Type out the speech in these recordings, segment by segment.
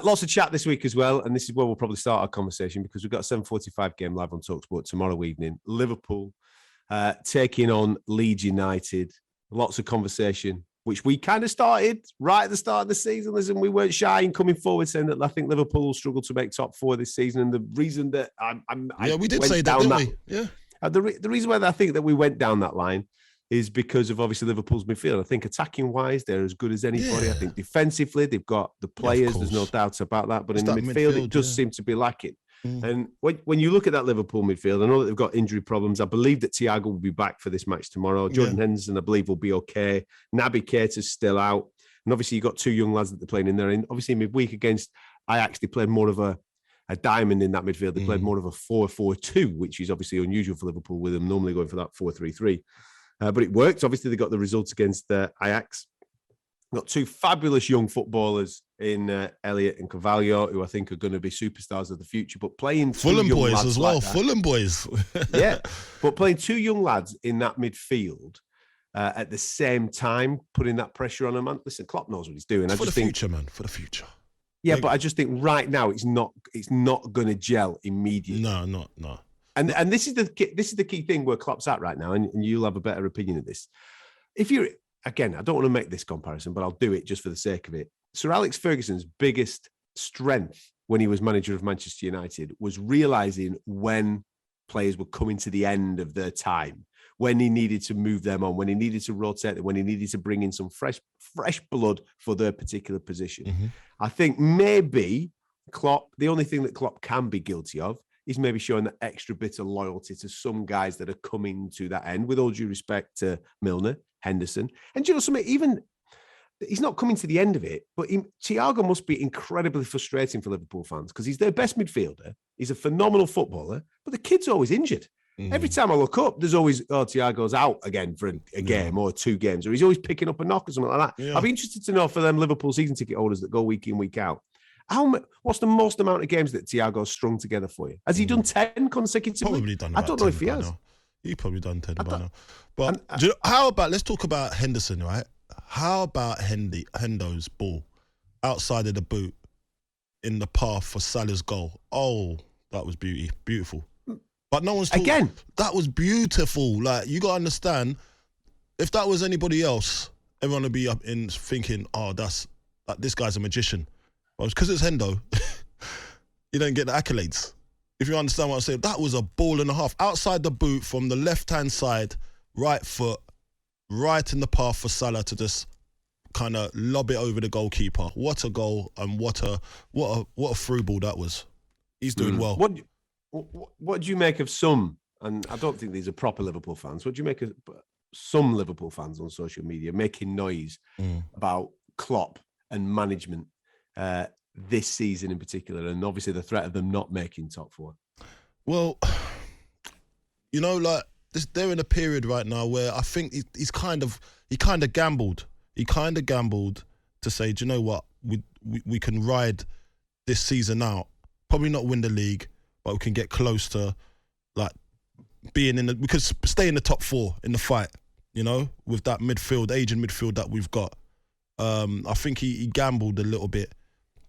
Lots of chat this week as well, and this is where we'll probably start our conversation because we've got a 7:45 game live on TalkSport tomorrow evening. Liverpool taking on Leeds United. Lots of conversation, which we kind of started right at the start of the season. Listen, we weren't shy in coming forward saying that I think Liverpool will struggle to make top four this season. And the reason that we did say that, didn't we? Yeah. The reason why I think that we went down that line is because of obviously Liverpool's midfield. I think attacking wise, they're as good as anybody. Yeah. I think defensively, they've got the players. There's no doubt about that. But in the midfield, it does seem to be lacking. And when you look at that Liverpool midfield, I know that they've got injury problems. I believe that Thiago will be back for this match tomorrow. Jordan Henderson, I believe, will be okay. Naby Keita's still out. And obviously, you've got two young lads that they're playing in there. And obviously, midweek against Ajax, they played more of a diamond in that midfield. They played more of a 4-4-2, which is obviously unusual for Liverpool, with them normally going for that 4-3-3. But it worked. Obviously, they got the results against Ajax. Got two fabulous young footballers in Elliott and Carvalho, who I think are going to be superstars of the future. But playing Fulham boys as well. Fulham boys. Yeah. But playing two young lads in that midfield at the same time, putting that pressure on them. Man, listen, Klopp knows what he's doing. For the future, man. For the future. Yeah, but I just think right now it's not going to gel immediately. No. And this is the key thing where Klopp's at right now, and you'll have a better opinion of this. Again, I don't want to make this comparison, but I'll do it just for the sake of it. Sir Alex Ferguson's biggest strength when he was manager of Manchester United was realising when players were coming to the end of their time, when he needed to move them on, when he needed to rotate them, when he needed to bring in some fresh blood for their particular position. Mm-hmm. I think maybe Klopp, the only thing that Klopp can be guilty of is maybe showing that extra bit of loyalty to some guys that are coming to that end, with all due respect to Milner, Henderson. And you know something, even he's not coming to the end of it, but Thiago must be incredibly frustrating for Liverpool fans because he's their best midfielder. He's a phenomenal footballer, but the kid's always injured. Mm. Every time I look up, there's always, Thiago's out again for a game or 2 games, or he's always picking up a knock or something like that. Yeah. I'd be interested to know for them Liverpool season ticket holders that go week in, week out, what's the most amount of games that Thiago's strung together for you? Has he done 10 consecutively? Probably done. I don't know if he has. He probably done 10 by now. But how about, let's talk about Henderson, right? How about Hendo's ball outside of the boot in the path for Salah's goal? Oh, that was beautiful. But no one's talking. Again, that was beautiful. Like, you got to understand, if that was anybody else, everyone would be up in thinking, this guy's a magician. But because it's Hendo, you don't get the accolades. If you understand what I'm saying, that was a ball and a half. Outside the boot from the left-hand side, right foot, right in the path for Salah to just kind of lob it over the goalkeeper. What a goal, and what a through ball that was. He's doing well. What do you make of some, and I don't think these are proper Liverpool fans, what do you make of some Liverpool fans on social media making noise about Klopp and management this season in particular, and obviously the threat of them not making top 4? Well, they're in a period right now where I think he kind of gambled. He kind of gambled to say, do you know what, we can ride this season out, probably not win the league, but we can get close to like being we could stay in the top 4 in the fight, with that aging midfield that we've got. I think he gambled a little bit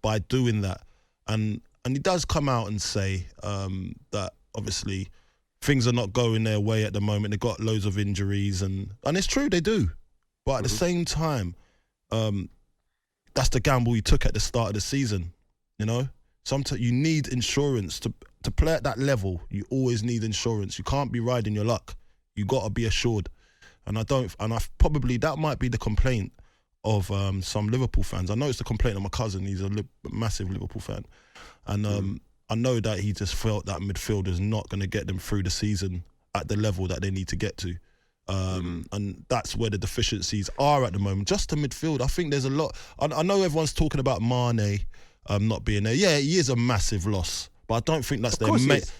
by doing that, and he does come out and say that obviously things are not going their way at the moment. They've got loads of injuries, and it's true, they do. But at the same time, that's the gamble you took at the start of the season. Sometimes you need insurance to play at that level. You always need insurance. You can't be riding your luck. You got to be assured. And probably that might be the complaint of some Liverpool fans. I know it's the complaint of my cousin. He's a massive Liverpool fan. And I know that he just felt that midfield is not going to get them through the season at the level that they need to get to. And that's where the deficiencies are at the moment. Just the midfield. I think there's a lot. I know everyone's talking about Mane not being there. Yeah, he is a massive loss. But I don't think that's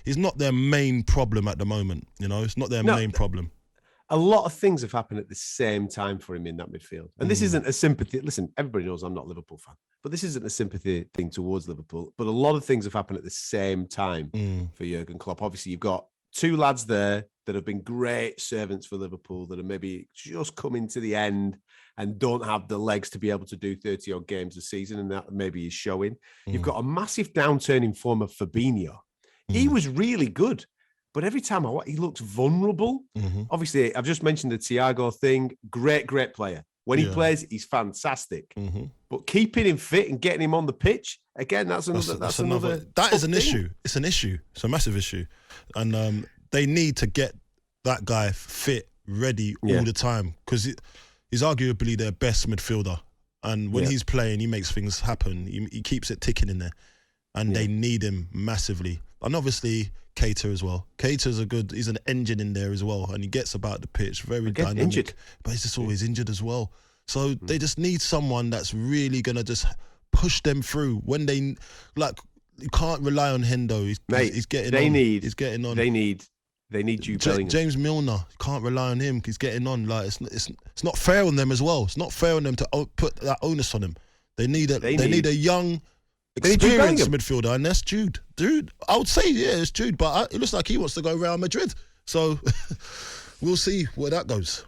he's not their main problem at the moment. It's not their main problem. A lot of things have happened at the same time for him in that midfield. And this isn't a sympathy. Listen, everybody knows I'm not a Liverpool fan, but this isn't a sympathy thing towards Liverpool. But a lot of things have happened at the same time for Jurgen Klopp. Obviously, you've got 2 lads there that have been great servants for Liverpool that are maybe just coming to the end. and don't have the legs to be able to do 30 odd games a season, and that maybe is showing. You've got a massive downturn in form of Fabinho. He was really good, but every time he looks vulnerable. Obviously, I've just mentioned the Thiago thing. Great player. When he plays, he's fantastic. But keeping him fit and getting him on the pitch, again, that's another. That is an issue. It's an issue. It's a massive issue, and they need to get that guy fit, ready all the time, because he's arguably their best midfielder. And when he's playing, he makes things happen. He keeps it ticking in there, and they need him massively. And obviously, Keita as well. Keita's he's an engine in there as well, and he gets about the pitch, very dynamic. Injured. But he's just always injured as well. So they just need someone that's really going to just push them through when they, you can't rely on Hendo. He's getting on. They need Jude Bellingham. James Milner, can't rely on him. He's getting on. It's not fair on them as well. It's not fair on them to put that onus on him. They need a young, experienced midfielder, and that's Jude. Dude, I would say it's Jude, but it looks like he wants to go Real Madrid. So we'll see where that goes.